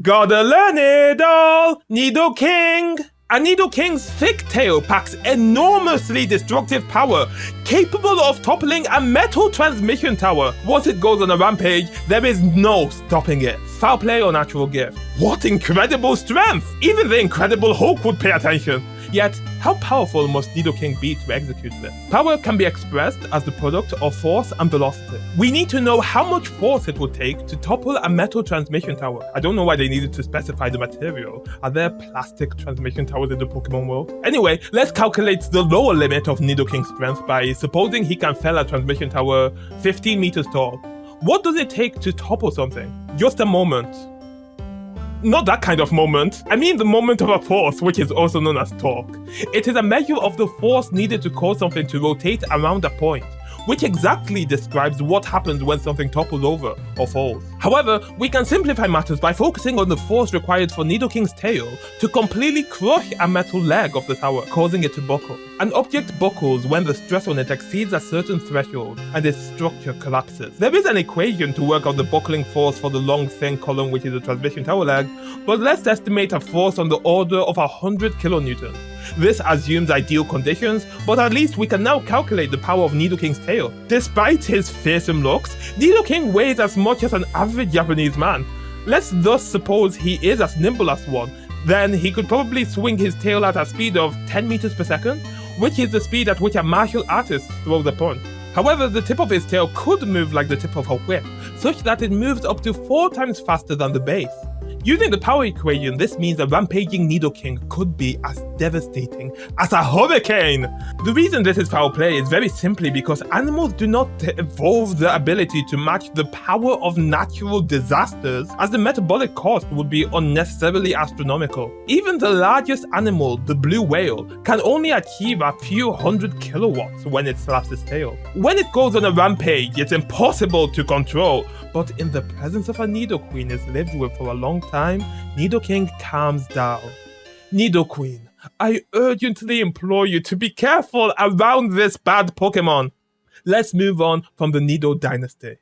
Gotta learn it all! Nidoking! A Nidoking's thick tail packs enormously destructive power, capable of toppling a metal transmission tower. Once it goes on a rampage, there is no stopping it. Foul play or natural gift. What incredible strength! Even the Incredible Hulk would pay attention. Yet, how powerful must Nidoking be to execute this? Power can be expressed as the product of force and velocity. We need to know how much force it would take to topple a metal transmission tower. I don't know why they needed to specify the material. Are there plastic transmission towers in the Pokemon world? Anyway, let's calculate the lower limit of Nidoking's strength by supposing he can fell a transmission tower 15 meters tall. What does it take to topple something? Just a moment. Not that kind of moment. I mean the moment of a force, which is also known as torque. It is a measure of the force needed to cause something to rotate around a point, which exactly describes what happens when something topples over or falls. However, we can simplify matters by focusing on the force required for Nidoking's tail to completely crush a metal leg of the tower, causing it to buckle. An object buckles when the stress on it exceeds a certain threshold and its structure collapses. There is an equation to work out the buckling force for the long thin column, which is the transmission tower leg, but let's estimate a force on the order of 100 kilonewtons. This assumes ideal conditions, but at least we can now calculate the power of Nidoking's tail. Despite his fearsome looks, Nidoking weighs as much as an average Japanese man. Let's thus suppose he is as nimble as one. Then he could probably swing his tail at a speed of 10 meters per second, which is the speed at which a martial artist throws a punch. However, the tip of his tail could move like the tip of a whip, such that it moves up to 4 times faster than the base. Using the power equation, this means a rampaging Nidoking could be as devastating as a hurricane! The reason this is foul play is very simply because animals do not evolve the ability to match the power of natural disasters, as the metabolic cost would be unnecessarily astronomical. Even the largest animal, the blue whale, can only achieve a few hundred kilowatts when it slaps its tail. When it goes on a rampage, it's impossible to control, but in the presence of a Nidoqueen is lived with for a long time, Nidoking calms down. Nidoqueen, I urgently implore you to be careful around this bad Pokemon. Let's move on from the Nido dynasty.